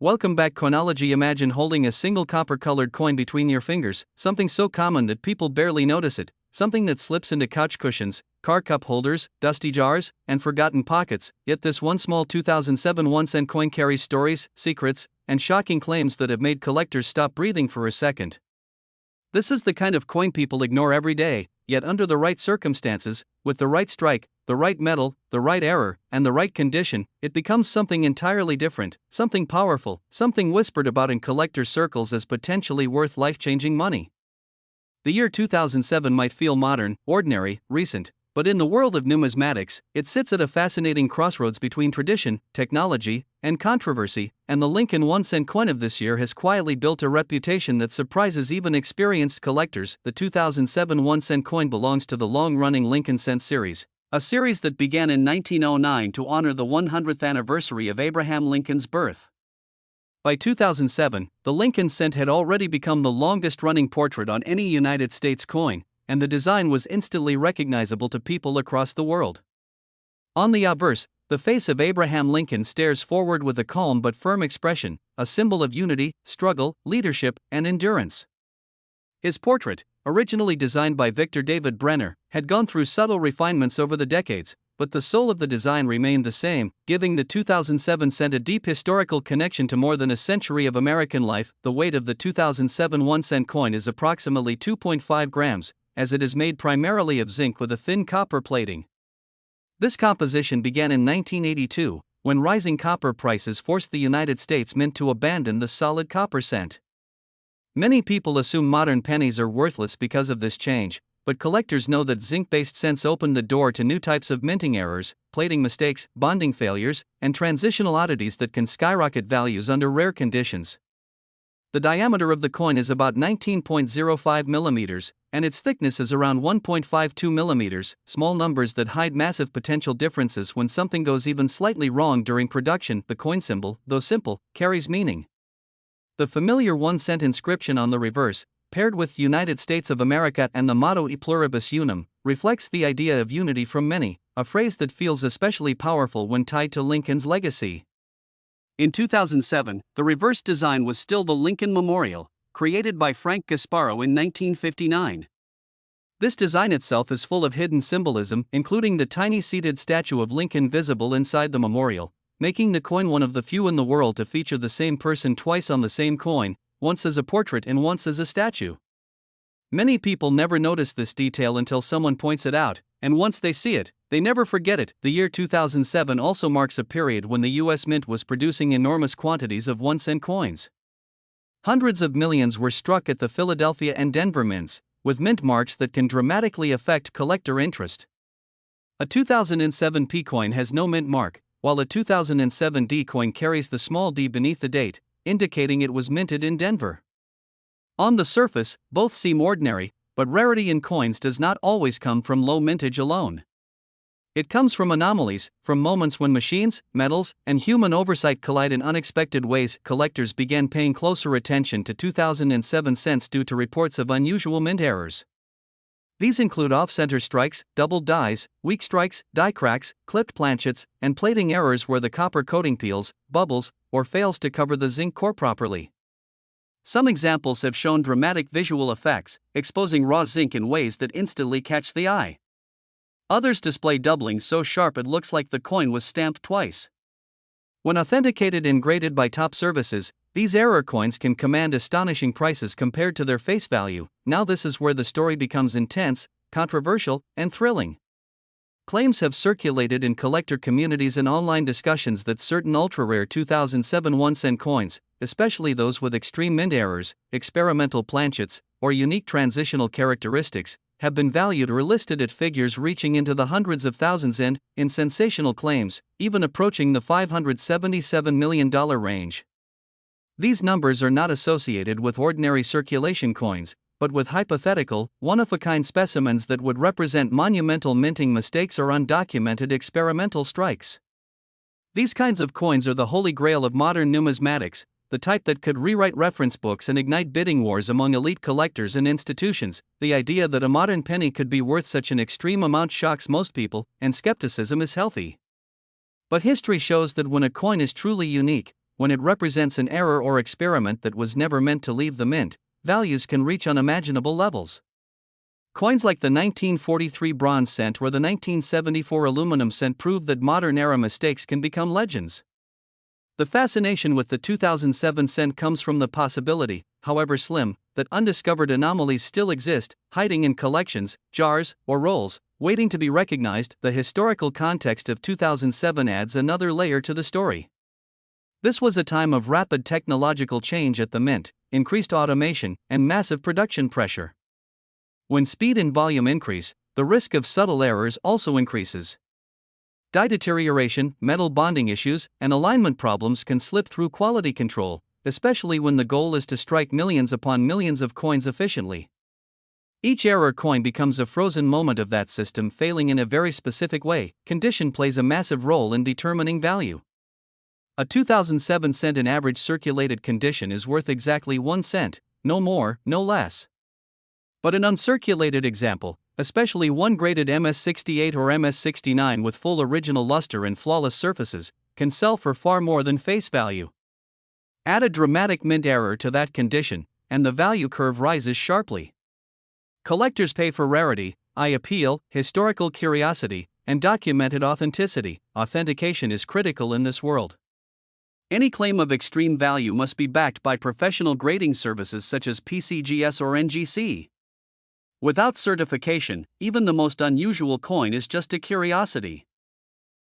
Welcome back, Coinology. Imagine holding a single copper-colored coin between your fingers, something so common that people barely notice it, something that slips into couch cushions, car cup holders, dusty jars, and forgotten pockets. Yet this one small 2007 1-cent coin carries stories, secrets, and shocking claims that have made collectors stop breathing for a second. This is the kind of coin people ignore every day, yet under the right circumstances, with the right strike, the right metal, the right error, and the right condition, it becomes something entirely different, something powerful, something whispered about in collector circles as potentially worth life-changing money. The year 2007 might feel modern, ordinary, recent, but in the world of numismatics, it sits at a fascinating crossroads between tradition, technology, and controversy, and the Lincoln 1-cent coin of this year has quietly built a reputation that surprises even experienced collectors. The 2007 1-cent coin belongs to the long-running Lincoln cent series, a series that began in 1909 to honor the 100th anniversary of Abraham Lincoln's birth. By 2007, the Lincoln cent had already become the longest-running portrait on any United States coin, and the design was instantly recognizable to people across the world. On the obverse, the face of Abraham Lincoln stares forward with a calm but firm expression, a symbol of unity, struggle, leadership, and endurance. His portrait, originally designed by Victor David Brenner, had gone through subtle refinements over the decades, but the soul of the design remained the same, giving the 2007 cent a deep historical connection to more than a century of American life. The weight of the 2007 1-cent coin is approximately 2.5 grams, as it is made primarily of zinc with a thin copper plating. This composition began in 1982, when rising copper prices forced the United States Mint to abandon the solid copper cent. Many people assume modern pennies are worthless because of this change, but collectors know that zinc-based cents opened the door to new types of minting errors, plating mistakes, bonding failures, and transitional oddities that can skyrocket values under rare conditions. The diameter of the coin is about 19.05 millimeters, and its thickness is around 1.52 millimeters, small numbers that hide massive potential differences when something goes even slightly wrong during production. The coin symbol, though simple, carries meaning. The familiar 1-cent inscription on the reverse, paired with United States of America and the motto E pluribus unum, reflects the idea of unity from many, a phrase that feels especially powerful when tied to Lincoln's legacy. In 2007, the reverse design was still the Lincoln Memorial, created by Frank Gasparo in 1959. This design itself is full of hidden symbolism, including the tiny seated statue of Lincoln visible inside the memorial, making the coin one of the few in the world to feature the same person twice on the same coin, once as a portrait and once as a statue. Many people never notice this detail until someone points it out, and once they see it, they never forget it. The year 2007 also marks a period when the U.S. Mint was producing enormous quantities of 1-cent coins. Hundreds of millions were struck at the Philadelphia and Denver mints, with mint marks that can dramatically affect collector interest. A 2007 P coin has no mint mark, while a 2007 D coin carries the small d beneath the date, indicating it was minted in Denver. On the surface, both seem ordinary, but rarity in coins does not always come from low mintage alone. It comes from anomalies, from moments when machines, metals, and human oversight collide in unexpected ways. Collectors began paying closer attention to 2007 cents due to reports of unusual mint errors. These include off-center strikes, doubled dies, weak strikes, die cracks, clipped planchets, and plating errors where the copper coating peels, bubbles, or fails to cover the zinc core properly. Some examples have shown dramatic visual effects, exposing raw zinc in ways that instantly catch the eye. Others display doubling so sharp it looks like the coin was stamped twice. When authenticated and graded by top services, these error coins can command astonishing prices compared to their face value. Now this is where the story becomes intense, controversial, and thrilling. Claims have circulated in collector communities and online discussions that certain ultra-rare 2007 1-cent coins, especially those with extreme mint errors, experimental planchets, or unique transitional characteristics, have been valued or listed at figures reaching into the hundreds of thousands and, in sensational claims, even approaching the $577 million range. These numbers are not associated with ordinary circulation coins, but with hypothetical, one-of-a-kind specimens that would represent monumental minting mistakes or undocumented experimental strikes. These kinds of coins are the holy grail of modern numismatics, the type that could rewrite reference books and ignite bidding wars among elite collectors and institutions. The idea that a modern penny could be worth such an extreme amount shocks most people, and skepticism is healthy. But history shows that when a coin is truly unique, when it represents an error or experiment that was never meant to leave the mint, values can reach unimaginable levels. Coins like the 1943 bronze cent or the 1974 aluminum cent prove that modern-era mistakes can become legends. The fascination with the 2007 cent comes from the possibility, however slim, that undiscovered anomalies still exist, hiding in collections, jars, or rolls, waiting to be recognized. The historical context of 2007 adds another layer to the story. This was a time of rapid technological change at the mint, increased automation, and massive production pressure. When speed and volume increase, the risk of subtle errors also increases. Die deterioration, metal bonding issues, and alignment problems can slip through quality control, especially when the goal is to strike millions upon millions of coins efficiently. Each error coin becomes a frozen moment of that system failing in a very specific way. Condition plays a massive role in determining value. A 2007 cent in average circulated condition is worth exactly 1 cent, no more, no less. But an uncirculated example, especially one graded MS68 or MS69 with full original luster and flawless surfaces, can sell for far more than face value. Add a dramatic mint error to that condition, and the value curve rises sharply. Collectors pay for rarity, eye appeal, historical curiosity, and documented authenticity. Authentication is critical in this world. Any claim of extreme value must be backed by professional grading services such as PCGS or NGC. Without certification, even the most unusual coin is just a curiosity.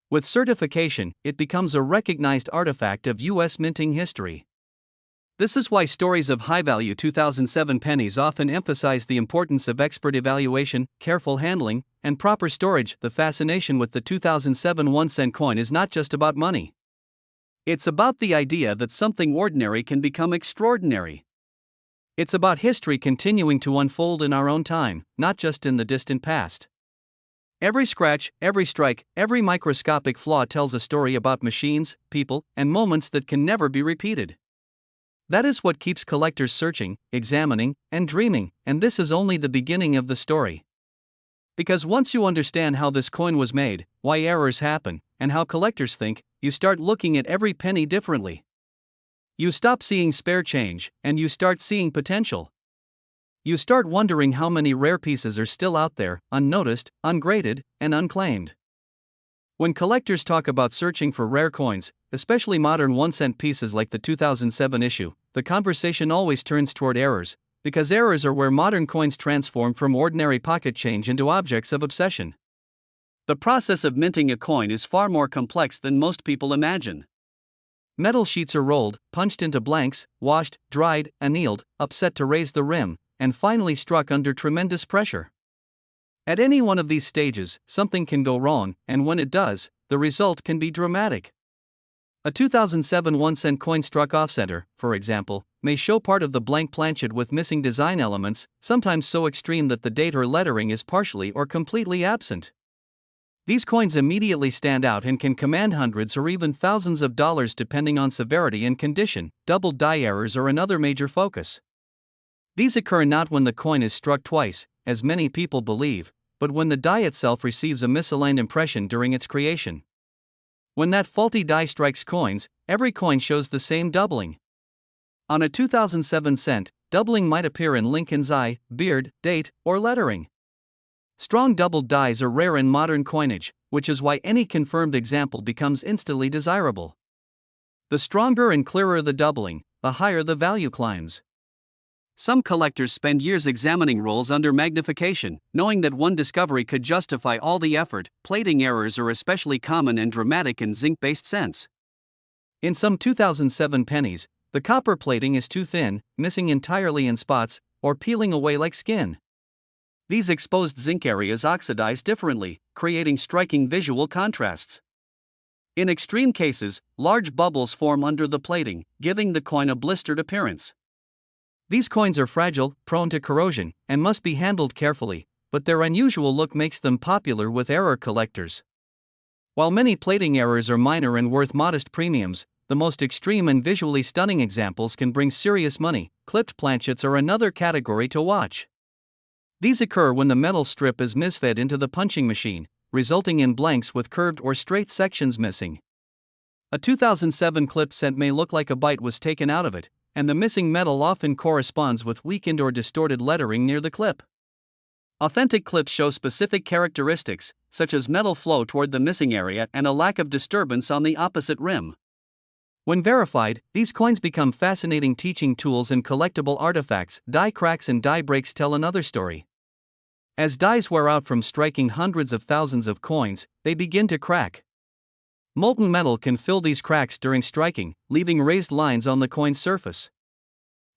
With certification, it becomes a recognized artifact of U.S. minting history. This is why stories of high-value 2007 pennies often emphasize the importance of expert evaluation, careful handling, and proper storage. The fascination with the 2007 1-cent coin is not just about money. It's about the idea that something ordinary can become extraordinary. It's about history continuing to unfold in our own time, not just in the distant past. Every scratch, every strike, every microscopic flaw tells a story about machines, people, and moments that can never be repeated. That is what keeps collectors searching, examining, and dreaming, and this is only the beginning of the story. Because once you understand how this coin was made, why errors happen, and how collectors think, you start looking at every penny differently. You stop seeing spare change, and you start seeing potential. You start wondering how many rare pieces are still out there, unnoticed, ungraded, and unclaimed. When collectors talk about searching for rare coins, especially modern 1-cent pieces like the 2007 issue, the conversation always turns toward errors, because errors are where modern coins transform from ordinary pocket change into objects of obsession. The process of minting a coin is far more complex than most people imagine. Metal sheets are rolled, punched into blanks, washed, dried, annealed, upset to raise the rim, and finally struck under tremendous pressure. At any one of these stages, something can go wrong, and when it does, the result can be dramatic. A 2007 1-cent coin struck off-center, for example, may show part of the blank planchet with missing design elements, sometimes so extreme that the date or lettering is partially or completely absent. These coins immediately stand out and can command hundreds or even thousands of dollars depending on severity and condition. Double die errors are another major focus. These occur not when the coin is struck twice, as many people believe, but when the die itself receives a misaligned impression during its creation. When that faulty die strikes coins, every coin shows the same doubling. On a 2007 cent, doubling might appear in Lincoln's eye, beard, date, or lettering. Strong doubled dies are rare in modern coinage, which is why any confirmed example becomes instantly desirable. The stronger and clearer the doubling, the higher the value climbs. Some collectors spend years examining rolls under magnification, knowing that one discovery could justify all the effort. Plating errors are especially common and dramatic in zinc-based cents. In some 2007 pennies, the copper plating is too thin, missing entirely in spots, or peeling away like skin. These exposed zinc areas oxidize differently, creating striking visual contrasts. In extreme cases, large bubbles form under the plating, giving the coin a blistered appearance. These coins are fragile, prone to corrosion, and must be handled carefully, but their unusual look makes them popular with error collectors. While many plating errors are minor and worth modest premiums, the most extreme and visually stunning examples can bring serious money. Clipped planchets are another category to watch. These occur when the metal strip is misfed into the punching machine, resulting in blanks with curved or straight sections missing. A 2007 clip cent may look like a bite was taken out of it, and the missing metal often corresponds with weakened or distorted lettering near the clip. Authentic clips show specific characteristics, such as metal flow toward the missing area and a lack of disturbance on the opposite rim. When verified, these coins become fascinating teaching tools and collectible artifacts. Die cracks and die breaks tell another story. As dies wear out from striking hundreds of thousands of coins, they begin to crack. Molten metal can fill these cracks during striking, leaving raised lines on the coin's surface.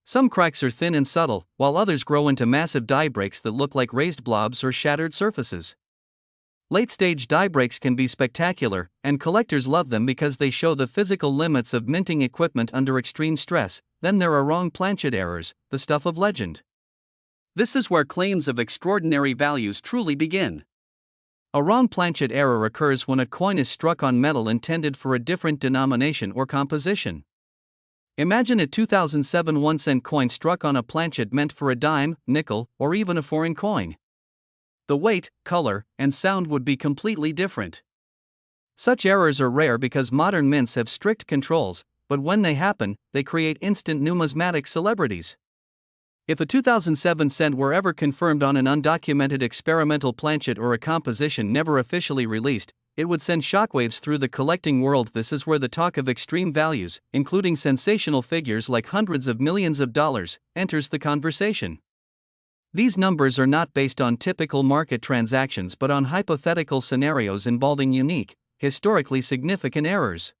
Some cracks are thin and subtle, while others grow into massive die breaks that look like raised blobs or shattered surfaces. Late-stage die breaks can be spectacular, and collectors love them because they show the physical limits of minting equipment under extreme stress. Then there are wrong planchet errors, the stuff of legend. This is where claims of extraordinary values truly begin. A wrong planchet error occurs when a coin is struck on metal intended for a different denomination or composition. Imagine a 2007 1-cent coin struck on a planchet meant for a dime, nickel, or even a foreign coin. The weight, color, and sound would be completely different. Such errors are rare because modern mints have strict controls, but when they happen, they create instant numismatic celebrities. If a 2007 cent were ever confirmed on an undocumented experimental planchet or a composition never officially released, it would send shockwaves through the collecting world. This is where the talk of extreme values, including sensational figures like hundreds of millions of dollars, enters the conversation. These numbers are not based on typical market transactions but on hypothetical scenarios involving unique, historically significant errors.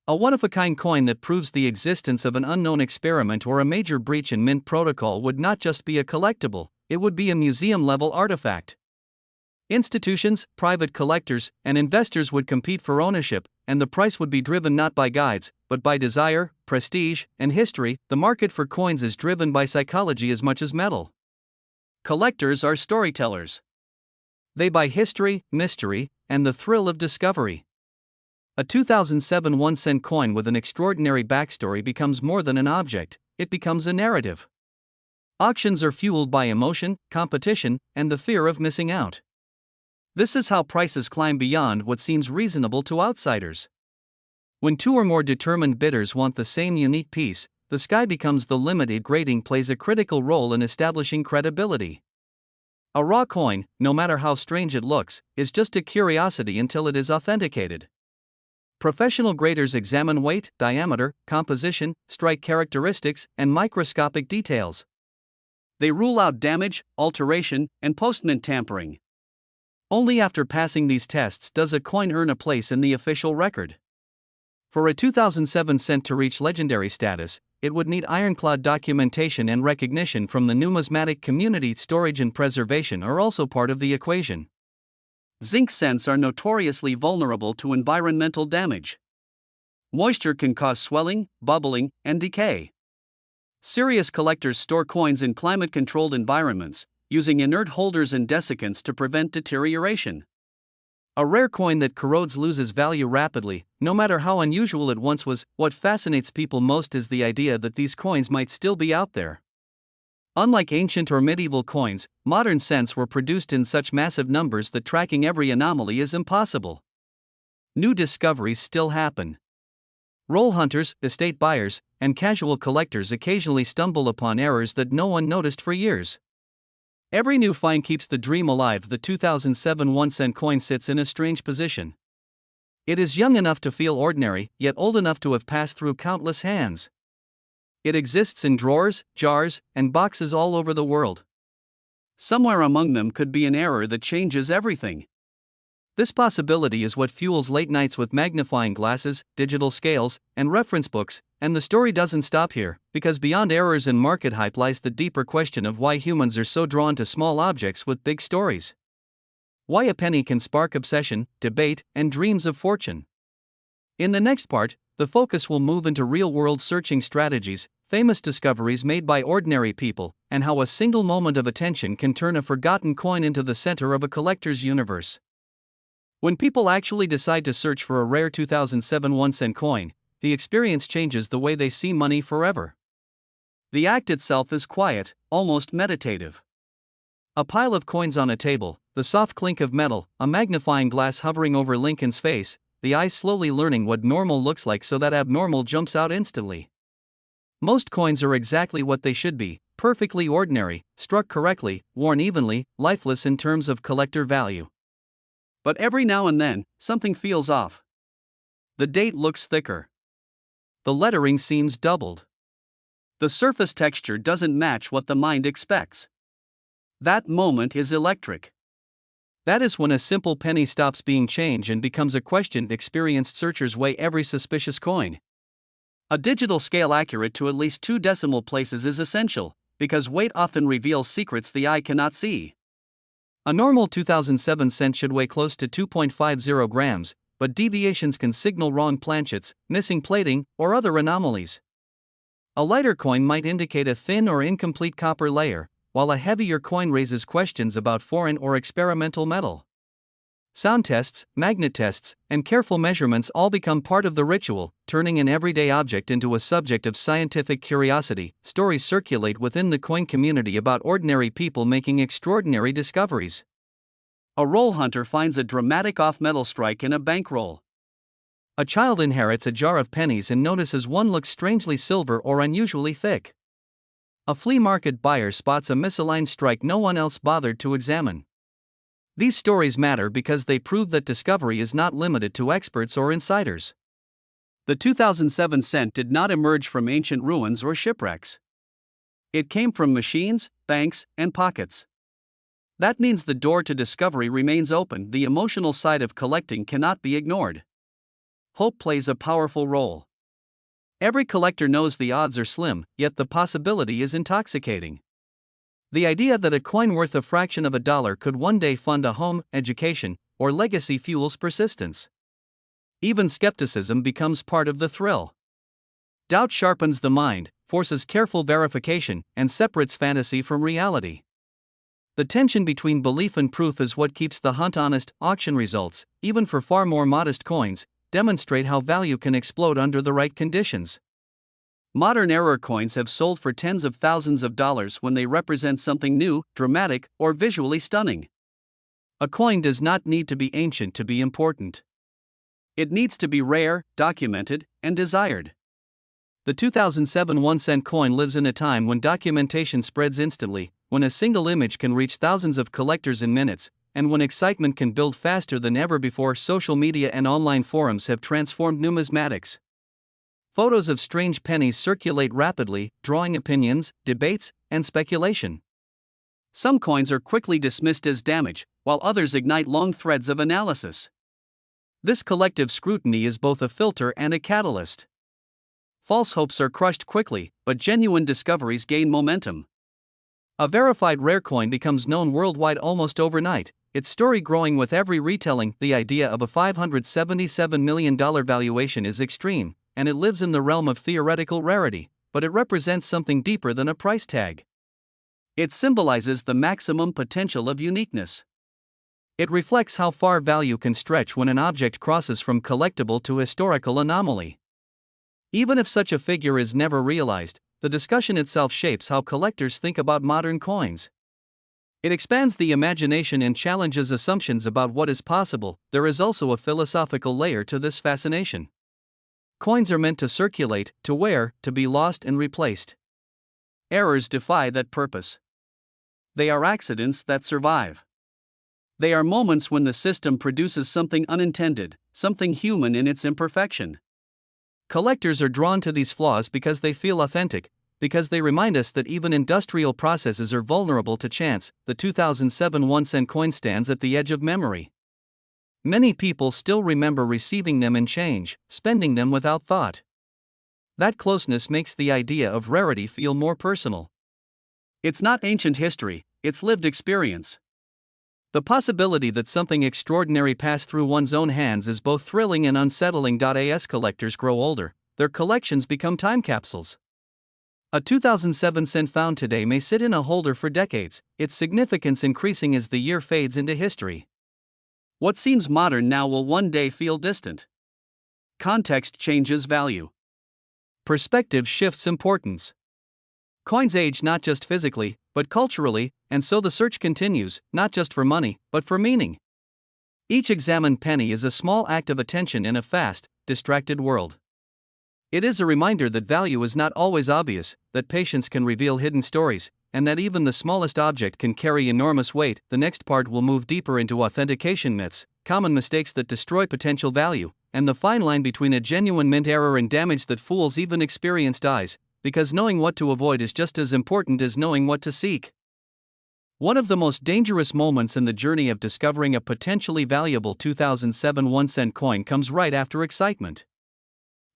A one-of-a-kind coin that proves the existence of an unknown experiment or a major breach in mint protocol would not just be a collectible, it would be a museum-level artifact. Institutions, private collectors, and investors would compete for ownership, and the price would be driven not by guides, but by desire, prestige, and history. The market for coins is driven by psychology as much as metal. Collectors are storytellers. They buy history, mystery, and the thrill of discovery. A 2007 1-cent coin with an extraordinary backstory becomes more than an object, it becomes a narrative. Auctions are fueled by emotion, competition, and the fear of missing out. This is how prices climb beyond what seems reasonable to outsiders. When two or more determined bidders want the same unique piece, the sky becomes the limit. Grading plays a critical role in establishing credibility. A raw coin, no matter how strange it looks, is just a curiosity until it is authenticated. Professional graders examine weight, diameter, composition, strike characteristics, and microscopic details. They rule out damage, alteration, and post-mint tampering. Only after passing these tests does a coin earn a place in the official record. For a 2007 cent to reach legendary status, it would need ironclad documentation and recognition from the numismatic community. Storage and preservation are also part of the equation. Zinc cents are notoriously vulnerable to environmental damage. Moisture can cause swelling, bubbling, and decay. Serious collectors store coins in climate-controlled environments, using inert holders and desiccants to prevent deterioration. A rare coin that corrodes loses value rapidly, no matter how unusual it once was. What fascinates people most is the idea that these coins might still be out there. Unlike ancient or medieval coins, modern cents were produced in such massive numbers that tracking every anomaly is impossible. New discoveries still happen. Roll hunters, estate buyers, and casual collectors occasionally stumble upon errors that no one noticed for years. Every new find keeps the dream alive. The 2007 1-cent coin sits in a strange position. It is young enough to feel ordinary, yet old enough to have passed through countless hands. It exists in drawers, jars, and boxes all over the world. Somewhere among them could be an error that changes everything. This possibility is what fuels late nights with magnifying glasses, digital scales, and reference books. And the story doesn't stop here, because beyond errors and market hype lies the deeper question of why humans are so drawn to small objects with big stories. Why a penny can spark obsession, debate, and dreams of fortune. In the next part, the focus will move into real-world searching strategies, famous discoveries made by ordinary people, and how a single moment of attention can turn a forgotten coin into the center of a collector's universe. When people actually decide to search for a rare 2007 1-cent coin, the experience changes the way they see money forever. The act itself is quiet, almost meditative. A pile of coins on a table, the soft clink of metal, a magnifying glass hovering over Lincoln's face, the eye slowly learning what normal looks like so that abnormal jumps out instantly. Most coins are exactly what they should be, perfectly ordinary, struck correctly, worn evenly, lifeless in terms of collector value. But every now and then, something feels off. The date looks thicker. The lettering seems doubled. The surface texture doesn't match what the mind expects. That moment is electric. That is when a simple penny stops being change and becomes a question experienced searchers weigh every suspicious coin. A digital scale accurate to at least 2 decimal places is essential, because weight often reveals secrets the eye cannot see. A normal 2007 cent should weigh close to 2.50 grams, but deviations can signal wrong planchets, missing plating, or other anomalies. A lighter coin might indicate a thin or incomplete copper layer, while a heavier coin raises questions about foreign or experimental metal. Sound tests, magnet tests, and careful measurements all become part of the ritual, turning an everyday object into a subject of scientific curiosity. Stories circulate within the coin community about ordinary people making extraordinary discoveries. A roll hunter finds a dramatic off-metal strike in a bankroll. A child inherits a jar of pennies and notices one looks strangely silver or unusually thick. A flea market buyer spots a misaligned strike no one else bothered to examine. These stories matter because they prove that discovery is not limited to experts or insiders. The 2007 cent did not emerge from ancient ruins or shipwrecks. It came from machines, banks, and pockets. That means the door to discovery remains open. The emotional side of collecting cannot be ignored. Hope plays a powerful role. Every collector knows the odds are slim, yet the possibility is intoxicating. The idea that a coin worth a fraction of a dollar could one day fund a home, education, or legacy fuels persistence. Even skepticism becomes part of the thrill. Doubt sharpens the mind, forces careful verification, and separates fantasy from reality. The tension between belief and proof is what keeps the hunt honest. Auction results, even for far more modest coins, demonstrate how value can explode under the right conditions. Modern error coins have sold for tens of thousands of dollars when they represent something new, dramatic, or visually stunning. A coin does not need to be ancient to be important. It needs to be rare, documented, and desired. The 2007 1-cent coin lives in a time when documentation spreads instantly, when a single image can reach thousands of collectors in minutes, and when excitement can build faster than ever before. Social media and online forums have transformed numismatics. Photos of strange pennies circulate rapidly, drawing opinions, debates, and speculation. Some coins are quickly dismissed as damage, while others ignite long threads of analysis. This collective scrutiny is both a filter and a catalyst. False hopes are crushed quickly, but genuine discoveries gain momentum. A verified rare coin becomes known worldwide almost overnight, its story growing with every retelling. The idea of a $577 million valuation is extreme, and it lives in the realm of theoretical rarity, but it represents something deeper than a price tag. It symbolizes the maximum potential of uniqueness. It reflects how far value can stretch when an object crosses from collectible to historical anomaly. Even if such a figure is never realized, the discussion itself shapes how collectors think about modern coins. It expands the imagination and challenges assumptions about what is possible. There is also a philosophical layer to this fascination. Coins are meant to circulate, to wear, to be lost and replaced. Errors defy that purpose. They are accidents that survive. They are moments when the system produces something unintended, something human in its imperfection. Collectors are drawn to these flaws because they feel authentic, because they remind us that even industrial processes are vulnerable to chance. The 2007 1-cent coin stands at the edge of memory. Many people still remember receiving them in change, spending them without thought. That closeness makes the idea of rarity feel more personal. It's not ancient history, it's lived experience. The possibility that something extraordinary passed through one's own hands is both thrilling and unsettling. As collectors grow older, their collections become time capsules. A 2007 cent found today may sit in a holder for decades, its significance increasing as the year fades into history. What seems modern now will one day feel distant. Context changes value. Perspective shifts importance. Coins age not just physically, but culturally, and so the search continues, not just for money, but for meaning. Each examined penny is a small act of attention in a fast, distracted world. It is a reminder that value is not always obvious, that patience can reveal hidden stories, and that even the smallest object can carry enormous weight. The next part will move deeper into authentication myths, common mistakes that destroy potential value, and the fine line between a genuine mint error and damage that fools even experienced eyes, because knowing what to avoid is just as important as knowing what to seek. One of the most dangerous moments in the journey of discovering a potentially valuable 2007 1-cent coin comes right after excitement.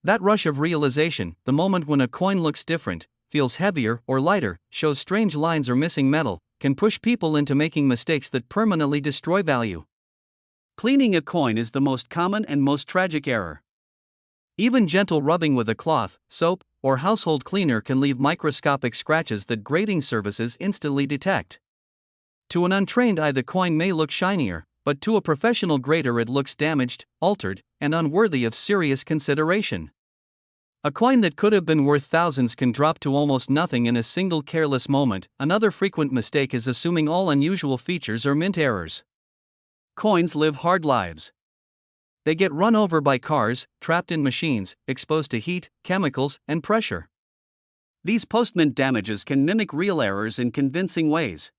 That rush of realization, the moment when a coin looks different, feels heavier or lighter, shows strange lines or missing metal, can push people into making mistakes that permanently destroy value. Cleaning a coin is the most common and most tragic error. Even gentle rubbing with a cloth, soap, or household cleaner can leave microscopic scratches that grading services instantly detect. To an untrained eye, the coin may look shinier, but to a professional grader it looks damaged, altered, and unworthy of serious consideration. A coin that could have been worth thousands can drop to almost nothing in a single careless moment. Another frequent mistake is assuming all unusual features are mint errors. Coins live hard lives. They get run over by cars, trapped in machines, exposed to heat, chemicals, and pressure. These post-mint damages can mimic real errors in convincing ways.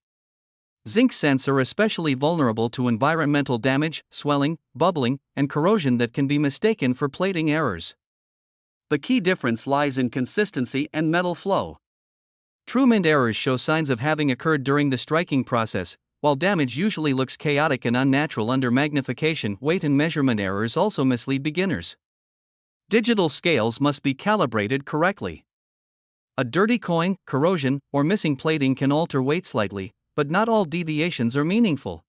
Zinc cents are especially vulnerable to environmental damage, swelling, bubbling, and corrosion that can be mistaken for plating errors. The key difference lies in consistency and metal flow. True mint errors show signs of having occurred during the striking process, while damage usually looks chaotic and unnatural under magnification. Weight and measurement errors also mislead beginners. Digital scales must be calibrated correctly. A dirty coin, corrosion, or missing plating can alter weight slightly, but not all deviations are meaningful.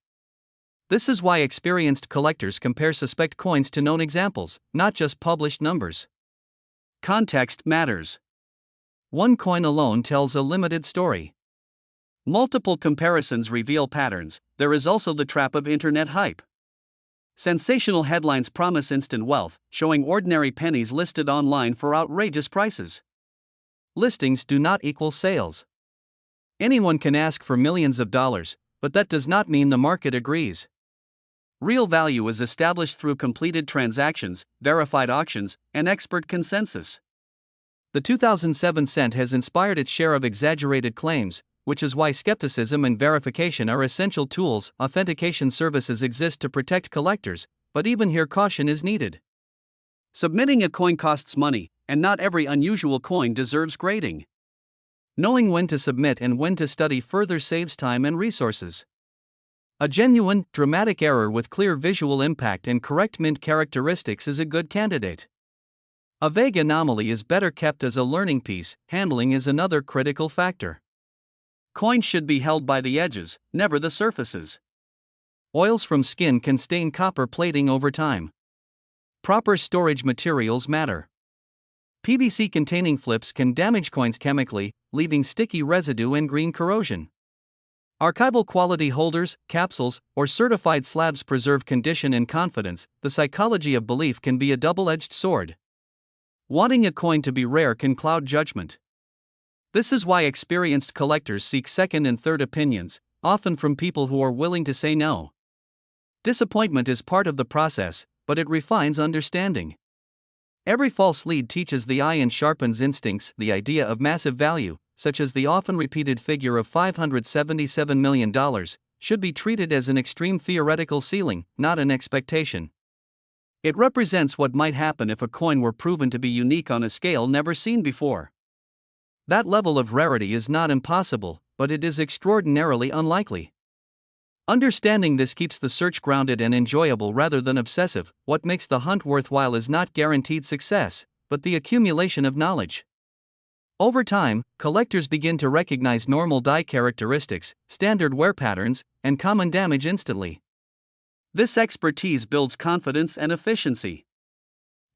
This is why experienced collectors compare suspect coins to known examples, not just published numbers. Context matters. One coin alone tells a limited story. Multiple comparisons reveal patterns. There is also the trap of internet hype. Sensational headlines promise instant wealth, showing ordinary pennies listed online for outrageous prices. Listings do not equal sales. Anyone can ask for millions of dollars, but that does not mean the market agrees. Real value is established through completed transactions, verified auctions, and expert consensus. The 2007 cent has inspired its share of exaggerated claims, which is why skepticism and verification are essential tools. Authentication services exist to protect collectors, but even here caution is needed. Submitting a coin costs money, and not every unusual coin deserves grading. Knowing when to submit and when to study further saves time and resources. A genuine, dramatic error with clear visual impact and correct mint characteristics is a good candidate. A vague anomaly is better kept as a learning piece. Handling is another critical factor. Coins should be held by the edges, never the surfaces. Oils from skin can stain copper plating over time. Proper storage materials matter. PVC-containing flips can damage coins chemically, leaving sticky residue and green corrosion. Archival quality holders, capsules, or certified slabs preserve condition and confidence. The psychology of belief can be a double-edged sword. Wanting a coin to be rare can cloud judgment. This is why experienced collectors seek second and third opinions, often from people who are willing to say no. Disappointment is part of the process, but it refines understanding. Every false lead teaches the eye and sharpens instincts. The idea of massive value, such as the often repeated figure of $577 million, should be treated as an extreme theoretical ceiling, not an expectation. It represents what might happen if a coin were proven to be unique on a scale never seen before. That level of rarity is not impossible, but it is extraordinarily unlikely. Understanding this keeps the search grounded and enjoyable rather than obsessive. What makes the hunt worthwhile is not guaranteed success, but the accumulation of knowledge. Over time, collectors begin to recognize normal die characteristics, standard wear patterns, and common damage instantly. This expertise builds confidence and efficiency.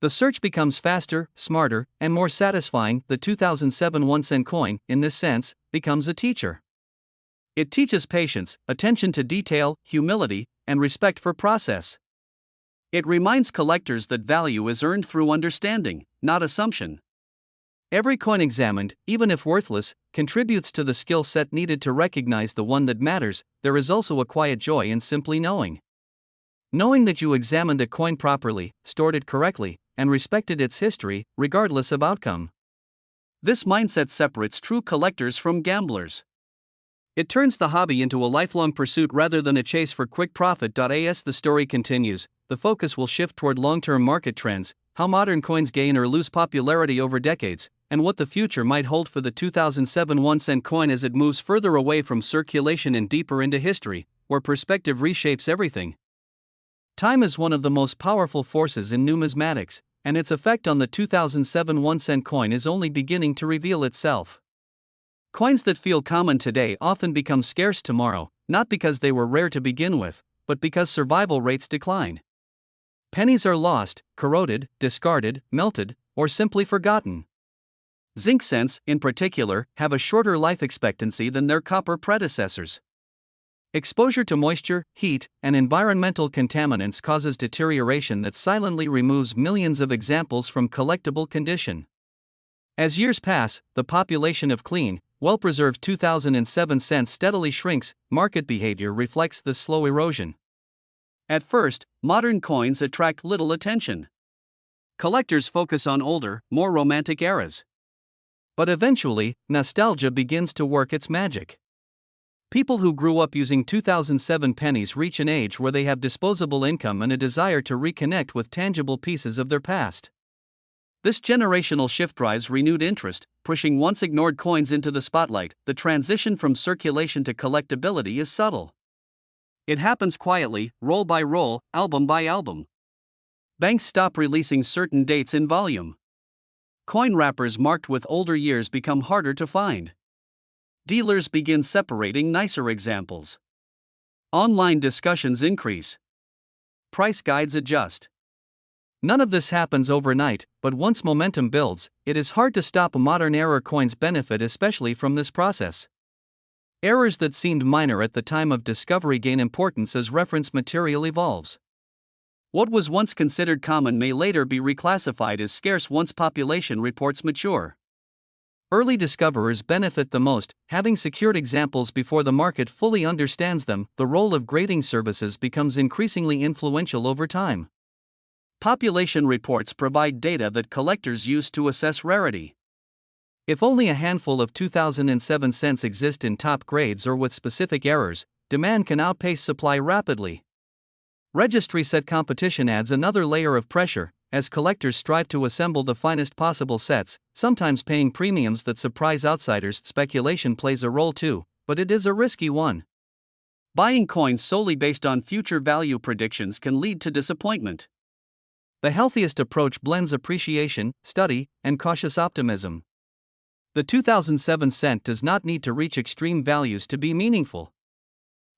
The search becomes faster, smarter, and more satisfying. The 2007 1-cent coin, in this sense, becomes a teacher. It teaches patience, attention to detail, humility, and respect for process. It reminds collectors that value is earned through understanding, not assumption. Every coin examined, even if worthless, contributes to the skill set needed to recognize the one that matters. There is also a quiet joy in simply knowing. Knowing that you examined a coin properly, stored it correctly, and respected its history, regardless of outcome. This mindset separates true collectors from gamblers. It turns the hobby into a lifelong pursuit rather than a chase for quick profit. As the story continues, the focus will shift toward long-term market trends, how modern coins gain or lose popularity over decades, and what the future might hold for the 2007 1-cent coin as it moves further away from circulation and deeper into history, where perspective reshapes everything. Time is one of the most powerful forces in numismatics, and its effect on the 2007 1-cent coin is only beginning to reveal itself. Coins that feel common today often become scarce tomorrow, not because they were rare to begin with, but because survival rates decline. Pennies are lost, corroded, discarded, melted, or simply forgotten. Zinc cents, in particular, have a shorter life expectancy than their copper predecessors. Exposure to moisture, heat, and environmental contaminants causes deterioration that silently removes millions of examples from collectible condition. As years pass, the population of clean, well-preserved 2007 cents steadily shrinks. Market behavior reflects this slow erosion. At first, modern coins attract little attention. Collectors focus on older, more romantic eras. But eventually, nostalgia begins to work its magic. People who grew up using 2007 pennies reach an age where they have disposable income and a desire to reconnect with tangible pieces of their past. This generational shift drives renewed interest, pushing once ignored coins into the spotlight. The transition from circulation to collectability is subtle. It happens quietly, roll by roll, album by album. Banks stop releasing certain dates in volume. Coin wrappers marked with older years become harder to find. Dealers begin separating nicer examples. Online discussions increase. Price guides adjust. None of this happens overnight, but once momentum builds, it is hard to stop. Modern era coins benefit especially from this process. Errors that seemed minor at the time of discovery gain importance as reference material evolves. What was once considered common may later be reclassified as scarce once population reports mature. Early discoverers benefit the most, having secured examples before the market fully understands them. The role of grading services becomes increasingly influential over time. Population reports provide data that collectors use to assess rarity. If only a handful of 2007 cents exist in top grades or with specific errors, demand can outpace supply rapidly. Registry set competition adds another layer of pressure, as collectors strive to assemble the finest possible sets, sometimes paying premiums that surprise outsiders. Speculation plays a role too, but it is a risky one. Buying coins solely based on future value predictions can lead to disappointment. The healthiest approach blends appreciation, study, and cautious optimism. The 2007 cent does not need to reach extreme values to be meaningful.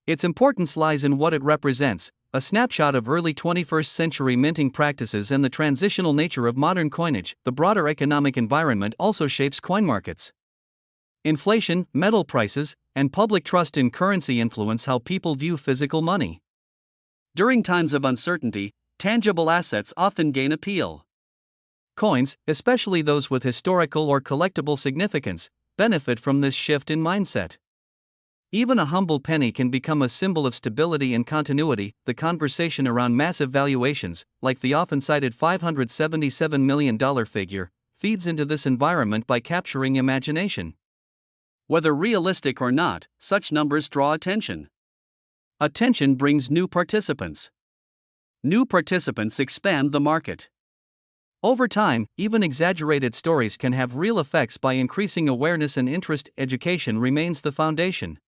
Its importance lies in what it represents, a snapshot of early 21st century minting practices and the transitional nature of modern coinage. The broader economic environment also shapes coin markets. Inflation, metal prices, and public trust in currency influence how people view physical money. During times of uncertainty, tangible assets often gain appeal. Coins, especially those with historical or collectible significance, benefit from this shift in mindset. Even a humble penny can become a symbol of stability and continuity. The conversation around massive valuations, like the often cited $577 million figure, feeds into this environment by capturing imagination. Whether realistic or not, such numbers draw attention. Attention brings new participants. New participants expand the market. Over time, even exaggerated stories can have real effects by increasing awareness and interest. Education remains the foundation.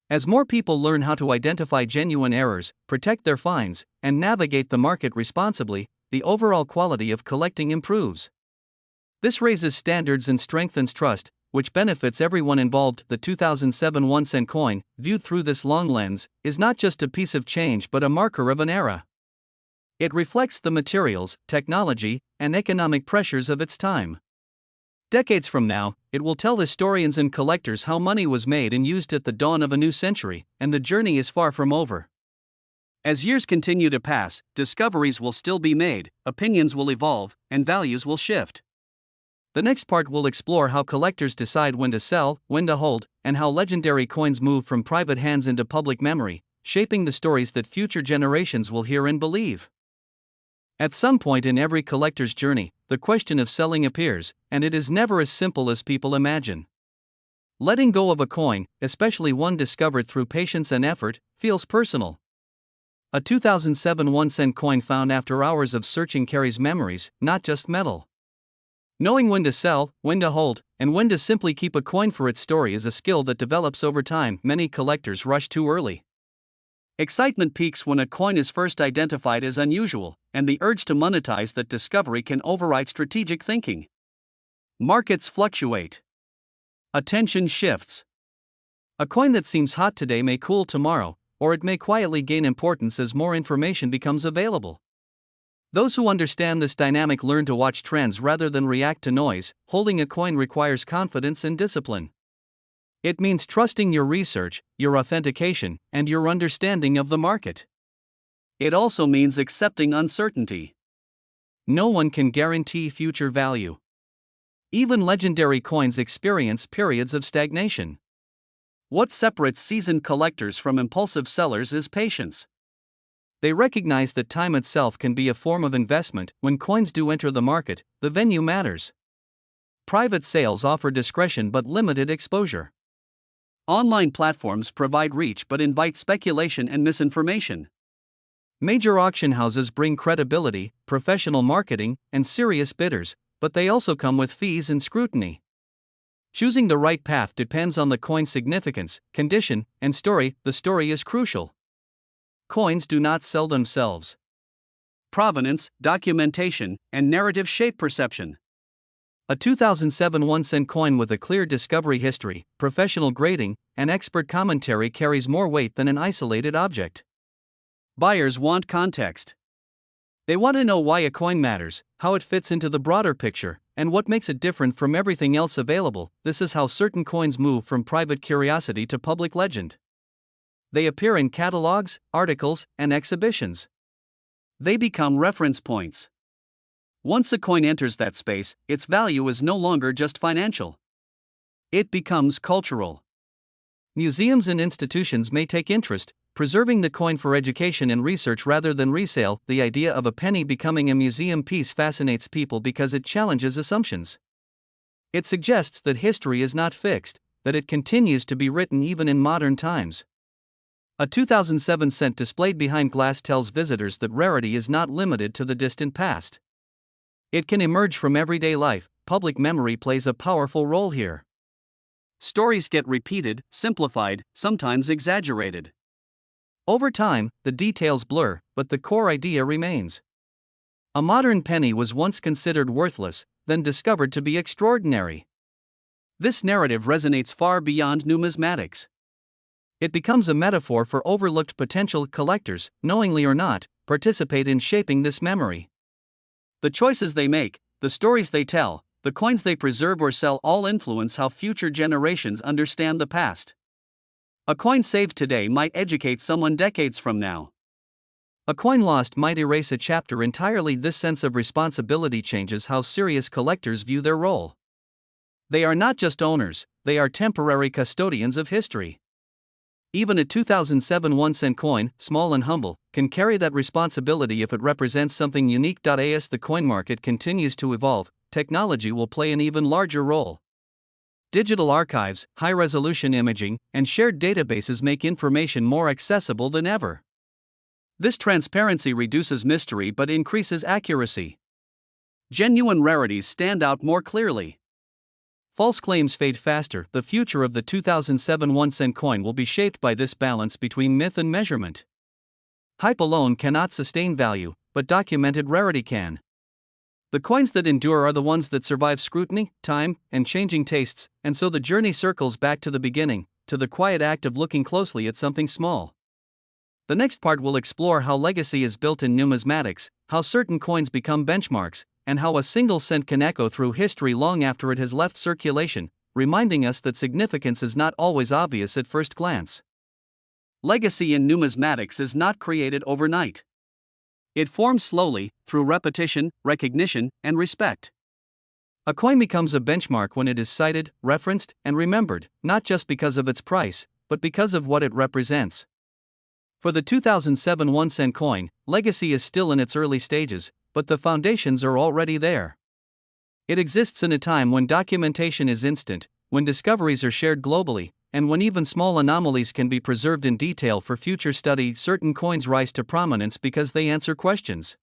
As more people learn how to identify genuine errors, protect their finds, and navigate the market responsibly, the overall quality of collecting improves. This raises standards and strengthens trust, which benefits everyone involved. The 2007 1-cent coin, viewed through this long lens, is not just a piece of change but a marker of an era. It reflects the materials, technology, and economic pressures of its time. Decades from now, it will tell historians and collectors how money was made and used at the dawn of a new century, and the journey is far from over. As years continue to pass, discoveries will still be made, opinions will evolve, and values will shift. The next part will explore how collectors decide when to sell, when to hold, and how legendary coins move from private hands into public memory, shaping the stories that future generations will hear and believe. At some point in every collector's journey, the question of selling appears, and it is never as simple as people imagine. Letting go of a coin, especially one discovered through patience and effort, feels personal. A 2007 1-cent coin found after hours of searching carries memories, not just metal. Knowing when to sell, when to hold, and when to simply keep a coin for its story is a skill that develops over time. Many collectors rush too early. Excitement peaks when a coin is first identified as unusual, and the urge to monetize that discovery can override strategic thinking. Markets fluctuate. Attention shifts. A coin that seems hot today may cool tomorrow, or it may quietly gain importance as more information becomes available. Those who understand this dynamic learn to watch trends rather than react to noise. Holding a coin requires confidence and discipline. It means trusting your research, your authentication, and your understanding of the market. It also means accepting uncertainty. No one can guarantee future value. Even legendary coins experience periods of stagnation. What separates seasoned collectors from impulsive sellers is patience. They recognize that time itself can be a form of investment. When coins do enter the market, the venue matters. Private sales offer discretion but limited exposure. Online platforms provide reach but invite speculation and misinformation. Major auction houses bring credibility, professional marketing, and serious bidders, but they also come with fees and scrutiny. Choosing the right path depends on the coin's significance, condition, and story. The story is crucial. Coins do not sell themselves. Provenance, documentation, and narrative shape perception. A 2007 1-cent coin with a clear discovery history, professional grading, and expert commentary carries more weight than an isolated object. Buyers want context. They want to know why a coin matters, how it fits into the broader picture, and what makes it different from everything else available. This is how certain coins move from private curiosity to public legend. They appear in catalogs, articles, and exhibitions. They become reference points. Once a coin enters that space, its value is no longer just financial. It becomes cultural. Museums and institutions may take interest, preserving the coin for education and research rather than resale. The idea of a penny becoming a museum piece fascinates people because it challenges assumptions. It suggests that history is not fixed, that it continues to be written even in modern times. A 2007 cent displayed behind glass tells visitors that rarity is not limited to the distant past. It can emerge from everyday life. Public memory plays a powerful role here. Stories get repeated, simplified, sometimes exaggerated. Over time, the details blur, but the core idea remains. A modern penny was once considered worthless, then discovered to be extraordinary. This narrative resonates far beyond numismatics. It becomes a metaphor for overlooked potential. Collectors, knowingly or not, participate in shaping this memory. The choices they make, the stories they tell, the coins they preserve or sell all influence how future generations understand the past. A coin saved today might educate someone decades from now. A coin lost might erase a chapter entirely. This sense of responsibility changes how serious collectors view their role. They are not just owners, they are temporary custodians of history. Even a 2007 1-cent coin, small and humble, can carry that responsibility if it represents something unique. As the coin market continues to evolve, technology will play an even larger role. Digital archives, high-resolution imaging, and shared databases make information more accessible than ever. This transparency reduces mystery but increases accuracy. Genuine rarities stand out more clearly. False claims fade faster. The future of the 2007 1-cent coin will be shaped by this balance between myth and measurement. Hype alone cannot sustain value, but documented rarity can. The coins that endure are the ones that survive scrutiny, time, and changing tastes, and so the journey circles back to the beginning, to the quiet act of looking closely at something small. The next part will explore how legacy is built in numismatics, how certain coins become benchmarks, and how a single cent can echo through history long after it has left circulation, reminding us that significance is not always obvious at first glance. Legacy in numismatics is not created overnight. It forms slowly, through repetition, recognition, and respect. A coin becomes a benchmark when it is cited, referenced, and remembered, not just because of its price, but because of what it represents. For the 2007 1-cent coin, legacy is still in its early stages, but the foundations are already there. It exists in a time when documentation is instant, when discoveries are shared globally, and when even small anomalies can be preserved in detail for future study. Certain coins rise to prominence because they answer questions.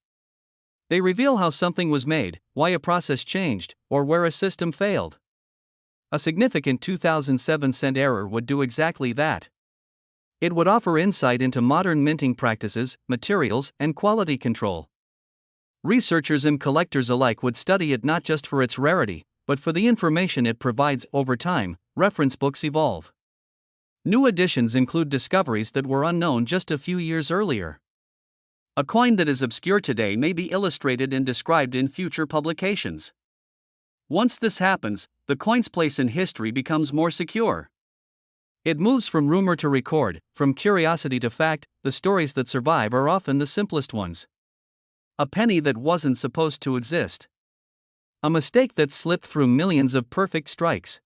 They reveal how something was made, why a process changed, or where a system failed. A significant 2007 cent error would do exactly that. It would offer insight into modern minting practices, materials, and quality control. Researchers and collectors alike would study it not just for its rarity, but for the information it provides. Over time, reference books evolve. New additions include discoveries that were unknown just a few years earlier. A coin that is obscure today may be illustrated and described in future publications. Once this happens, the coin's place in history becomes more secure. It moves from rumor to record, from curiosity to fact. The stories that survive are often the simplest ones. A penny that wasn't supposed to exist. A mistake that slipped through millions of perfect strikes.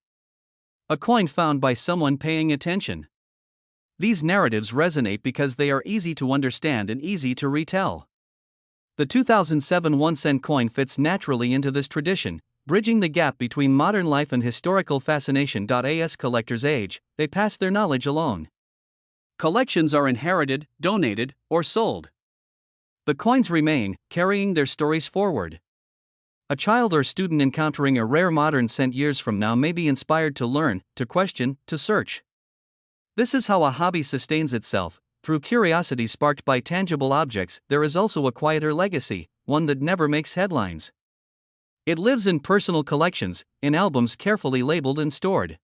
A coin found by someone paying attention. These narratives resonate because they are easy to understand and easy to retell. The 2007 1-cent coin fits naturally into this tradition, bridging the gap between modern life and historical fascination. As collectors age, they pass their knowledge along. Collections are inherited, donated, or sold. The coins remain, carrying their stories forward. A child or student encountering a rare modern cent years from now may be inspired to learn, to question, to search. This is how a hobby sustains itself, through curiosity sparked by tangible objects. There is also a quieter legacy, one that never makes headlines. It lives in personal collections, in albums carefully labeled and stored.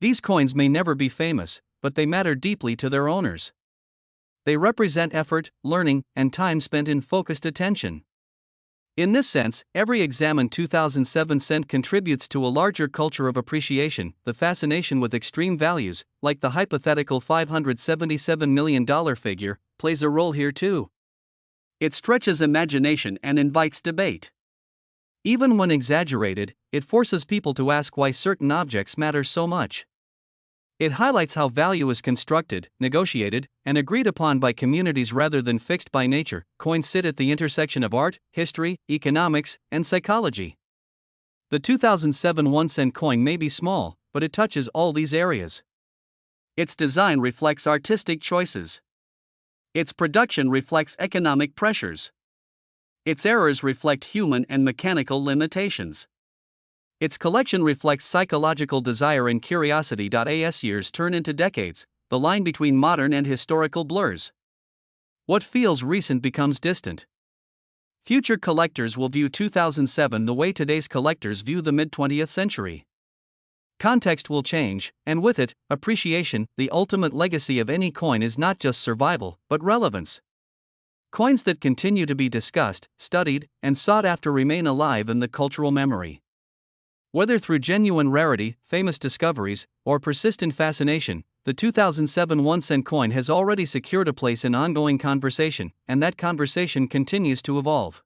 These coins may never be famous, but they matter deeply to their owners. They represent effort, learning, and time spent in focused attention. In this sense, every examined 2007 cent contributes to a larger culture of appreciation. The fascination with extreme values, like the hypothetical $577 million figure, plays a role here too. It stretches imagination and invites debate. Even when exaggerated, it forces people to ask why certain objects matter so much. It highlights how value is constructed, negotiated, and agreed upon by communities rather than fixed by nature. Coins sit at the intersection of art, history, economics, and psychology. The 2007 1-cent coin may be small, but it touches all these areas. Its design reflects artistic choices. Its production reflects economic pressures. Its errors reflect human and mechanical limitations. Its collection reflects psychological desire and curiosity. As years turn into decades, the line between modern and historical blurs. What feels recent becomes distant. Future collectors will view 2007 the way today's collectors view the mid-20th century. Context will change, and with it, appreciation. The ultimate legacy of any coin is not just survival, but relevance. Coins that continue to be discussed, studied, and sought after remain alive in the cultural memory. Whether through genuine rarity, famous discoveries, or persistent fascination, the 2007 1-cent coin has already secured a place in ongoing conversation, and that conversation continues to evolve.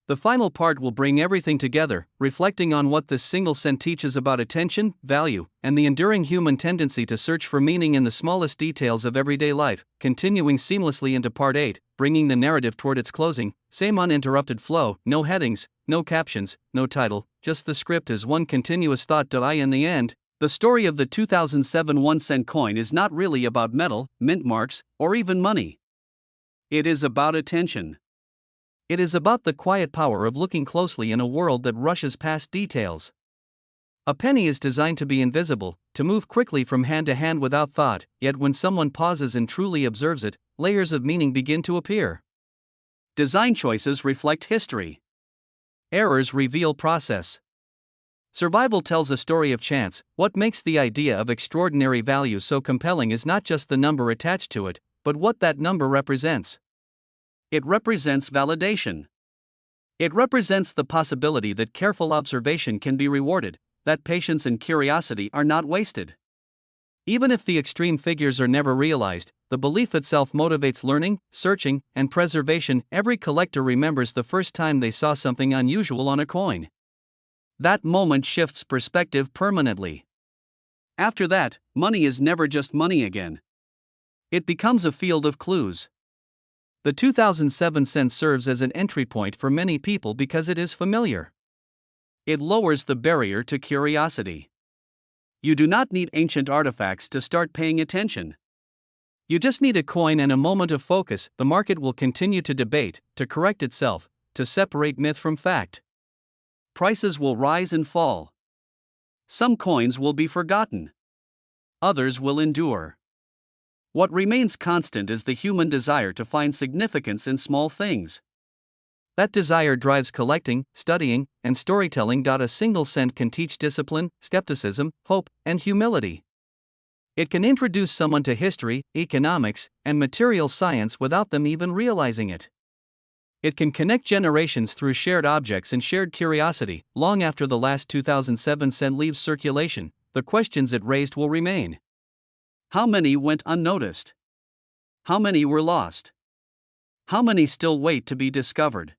The final part will bring everything together, reflecting on what this single cent teaches about attention, value, and the enduring human tendency to search for meaning in the smallest details of everyday life. Continuing seamlessly into Part 8, bringing the narrative toward its closing, same uninterrupted flow, no headings, no captions, no title, just the script as one continuous thought. In the end, the story of the 2007 1-cent coin is not really about metal, mint marks, or even money. It is about attention. It is about the quiet power of looking closely in a world that rushes past details. A penny is designed to be invisible, to move quickly from hand to hand without thought, yet when someone pauses and truly observes it, layers of meaning begin to appear. Design choices reflect history. Errors reveal process. Survival tells a story of chance. What makes the idea of extraordinary value so compelling is not just the number attached to it, but what that number represents. It represents validation. It represents the possibility that careful observation can be rewarded, that patience and curiosity are not wasted. Even if the extreme figures are never realized, the belief itself motivates learning, searching, and preservation. Every collector remembers the first time they saw something unusual on a coin. That moment shifts perspective permanently. After that, money is never just money again. It becomes a field of clues. The 2007 cent serves as an entry point for many people because it is familiar. It lowers the barrier to curiosity. You do not need ancient artifacts to start paying attention. You just need a coin and a moment of focus. The market will continue to debate, to correct itself, to separate myth from fact. Prices will rise and fall. Some coins will be forgotten. Others will endure. What remains constant is the human desire to find significance in small things. That desire drives collecting, studying, and storytelling. A single cent can teach discipline, skepticism, hope, and humility. It can introduce someone to history, economics, and material science without them even realizing it. It can connect generations through shared objects and shared curiosity. Long after the last 2007 cent leaves circulation, the questions it raised will remain. How many went unnoticed? How many were lost? How many still wait to be discovered?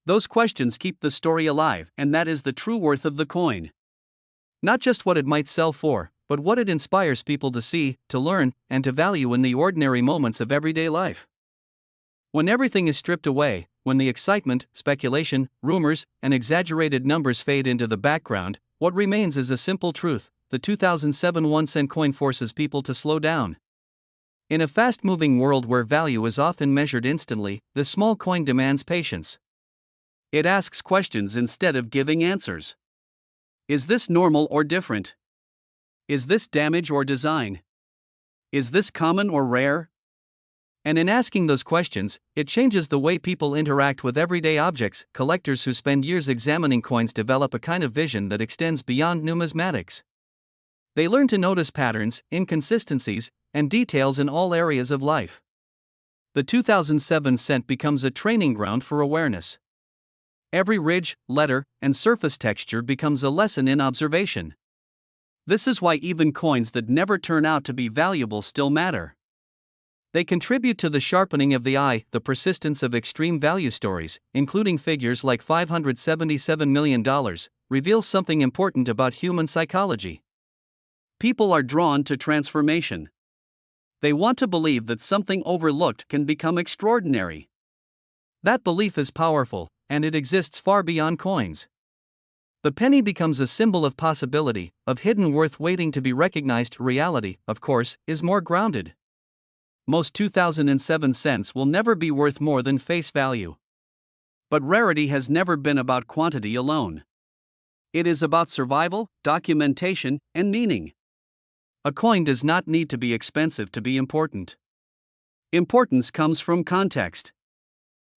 Those questions keep the story alive, and that is the true worth of the coin. Not just what it might sell for, but what it inspires people to see, to learn, and to value in the ordinary moments of everyday life. When everything is stripped away, when the excitement, speculation, rumors, and exaggerated numbers fade into the background, what remains is a simple truth: the 2007 1-cent coin forces people to slow down. In a fast-moving world where value is often measured instantly, this small coin demands patience. It asks questions instead of giving answers. Is this normal or different? Is this damage or design? Is this common or rare? And in asking those questions, it changes the way people interact with everyday objects. Collectors who spend years examining coins develop a kind of vision that extends beyond numismatics. They learn to notice patterns, inconsistencies, and details in all areas of life. The 2007 cent becomes a training ground for awareness. Every ridge, letter, and surface texture becomes a lesson in observation. This is why even coins that never turn out to be valuable still matter. They contribute to the sharpening of the eye, the persistence of extreme value stories, including figures like $577 million, reveals something important about human psychology. People are drawn to transformation. They want to believe that something overlooked can become extraordinary. That belief is powerful, and it exists far beyond coins. The penny becomes a symbol of possibility, of hidden worth waiting to be recognized. Reality, of course, is more grounded. Most 2007 cents will never be worth more than face value. But rarity has never been about quantity alone. It is about survival, documentation, and meaning. A coin does not need to be expensive to be important. Importance comes from context.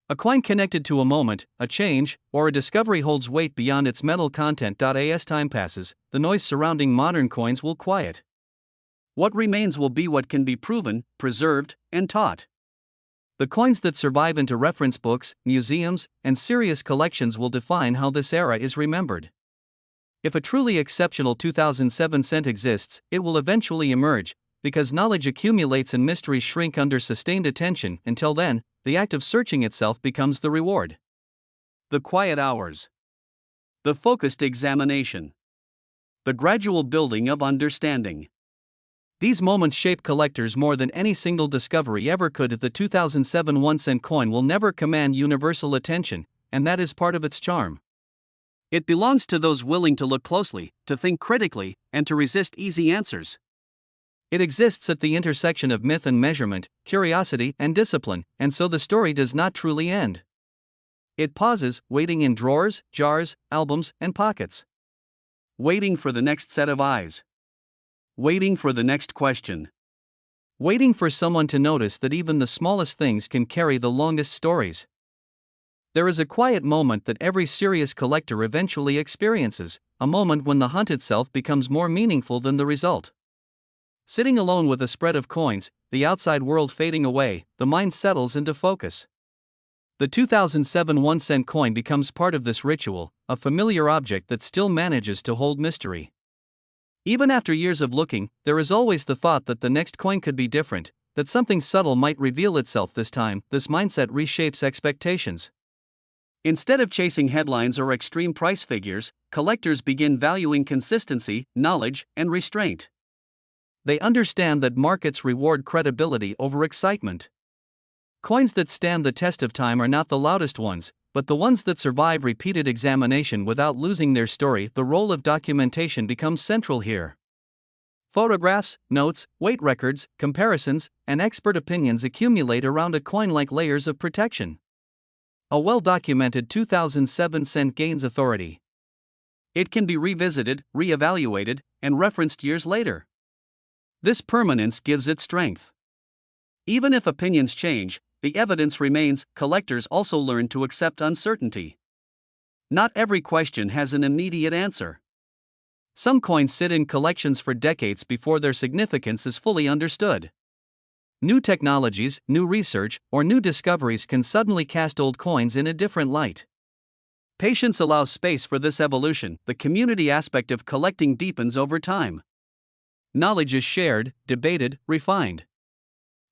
A coin connected to a moment, a change, or a discovery holds weight beyond its metal content. As time passes, the noise surrounding modern coins will quiet. What remains will be what can be proven, preserved, and taught. The coins that survive into reference books, museums, and serious collections will define how this era is remembered. If a truly exceptional 2007 cent exists, it will eventually emerge, because knowledge accumulates and mysteries shrink under sustained attention. Until then, the act of searching itself becomes the reward. The quiet hours. The focused examination. The gradual building of understanding. These moments shape collectors more than any single discovery ever could. The 2007 1-cent coin will never command universal attention, and that is part of its charm. It belongs to those willing to look closely, to think critically, and to resist easy answers. It exists at the intersection of myth and measurement, curiosity and discipline, and so the story does not truly end. It pauses, waiting in drawers, jars, albums, and pockets. Waiting for the next set of eyes. Waiting for the next question. Waiting for someone to notice that even the smallest things can carry the longest stories. There is a quiet moment that every serious collector eventually experiences, a moment when the hunt itself becomes more meaningful than the result. Sitting alone with a spread of coins, the outside world fading away, the mind settles into focus. The 2007 1-cent coin becomes part of this ritual, a familiar object that still manages to hold mystery. Even after years of looking, there is always the thought that the next coin could be different, that something subtle might reveal itself this time. This mindset reshapes expectations. Instead of chasing headlines or extreme price figures, collectors begin valuing consistency, knowledge, and restraint. They understand that markets reward credibility over excitement. Coins that stand the test of time are not the loudest ones, but the ones that survive repeated examination without losing their story. The role of documentation becomes central here. Photographs, notes, weight records, comparisons, and expert opinions accumulate around a coin like layers of protection. A well-documented 2007 cent gains authority. It can be revisited, re-evaluated, and referenced years later. This permanence gives it strength. Even if opinions change, the evidence remains. Collectors also learn to accept uncertainty. Not every question has an immediate answer. Some coins sit in collections for decades before their significance is fully understood. New technologies, new research, or new discoveries can suddenly cast old coins in a different light. Patience allows space for this evolution. The community aspect of collecting deepens over time. Knowledge is shared, debated, refined.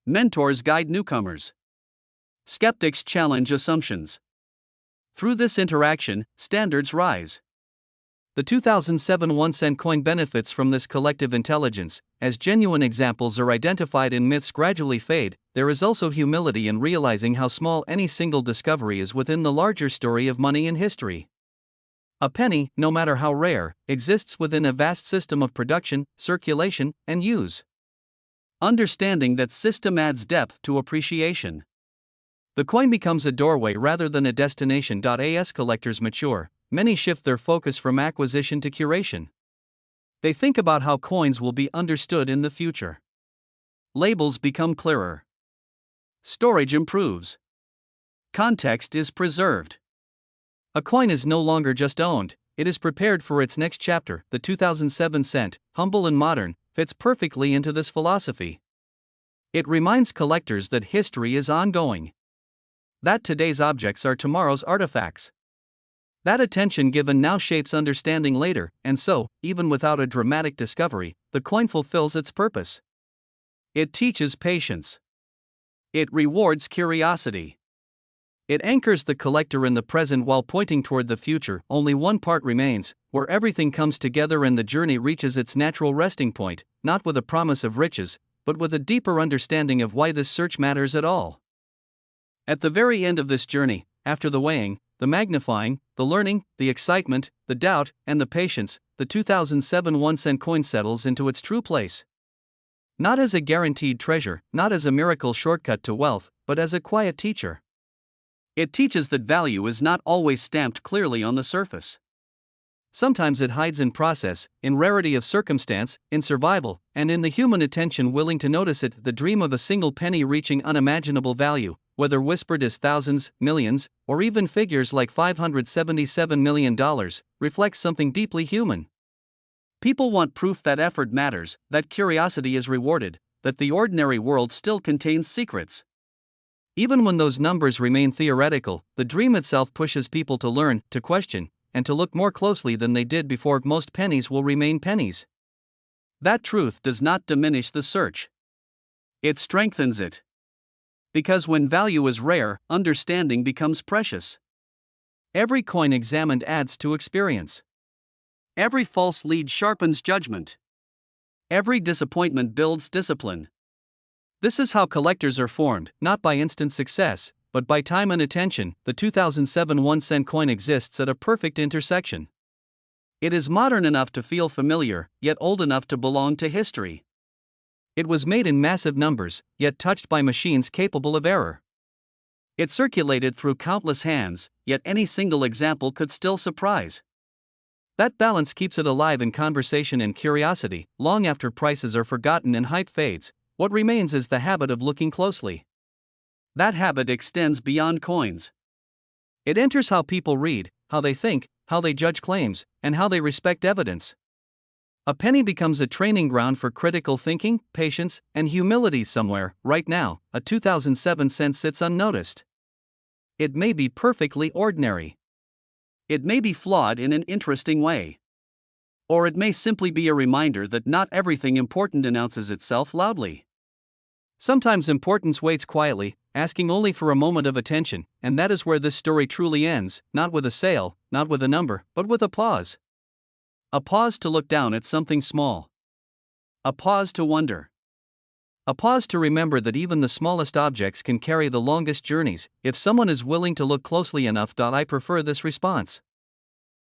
Mentors guide newcomers. Skeptics challenge assumptions. Through this interaction, standards rise. The 2007 1-cent coin benefits from this collective intelligence. As genuine examples are identified and myths gradually fade, there is also humility in realizing how small any single discovery is within the larger story of money and history. A penny, no matter how rare, exists within a vast system of production, circulation, and use. Understanding that system adds depth to appreciation. The coin becomes a doorway rather than a destination. As collectors mature, many shift their focus from acquisition to curation. They think about how coins will be understood in the future. Labels become clearer. Storage improves. Context is preserved. A coin is no longer just owned, it is prepared for its next chapter. The 2007 cent, humble and modern, fits perfectly into this philosophy. It reminds collectors that history is ongoing. That today's objects are tomorrow's artifacts. That attention given now shapes understanding later, and so, even without a dramatic discovery, the coin fulfills its purpose. It teaches patience. It rewards curiosity. It anchors the collector in the present while pointing toward the future. Only one part remains, where everything comes together and the journey reaches its natural resting point, not with a promise of riches, but with a deeper understanding of why this search matters at all. At the very end of this journey, after the weighing, the magnifying, the learning, the excitement, the doubt, and the patience, the 2007 1-cent coin settles into its true place. Not as a guaranteed treasure, not as a miracle shortcut to wealth, but as a quiet teacher. It teaches that value is not always stamped clearly on the surface. Sometimes it hides in process, in rarity of circumstance, in survival, and in the human attention willing to notice it. The dream of a single penny reaching unimaginable value, whether whispered as thousands, millions, or even figures like $577 million, reflects something deeply human. People want proof that effort matters, that curiosity is rewarded, that the ordinary world still contains secrets. Even when those numbers remain theoretical, the dream itself pushes people to learn, to question, and to look more closely than they did before. Most pennies will remain pennies. That truth does not diminish the search. It strengthens it. Because when value is rare, understanding becomes precious. Every coin examined adds to experience. Every false lead sharpens judgment. Every disappointment builds discipline. This is how collectors are formed, not by instant success, but by time and attention. The 2007 1-cent coin exists at a perfect intersection. It is modern enough to feel familiar, yet old enough to belong to history. It was made in massive numbers, yet touched by machines capable of error. It circulated through countless hands, yet any single example could still surprise. That balance keeps it alive in conversation and curiosity. Long after prices are forgotten and hype fades, what remains is the habit of looking closely. That habit extends beyond coins. It enters how people read, how they think, how they judge claims, and how they respect evidence. A penny becomes a training ground for critical thinking, patience, and humility. Somewhere, right now, a 2007 cent sits unnoticed. It may be perfectly ordinary. It may be flawed in an interesting way. Or it may simply be a reminder that not everything important announces itself loudly. Sometimes importance waits quietly, asking only for a moment of attention, and that is where this story truly ends, not with a sale, not with a number, but with a pause. A pause to look down at something small. A pause to wonder. A pause to remember that even the smallest objects can carry the longest journeys, if someone is willing to look closely enough. I prefer this response.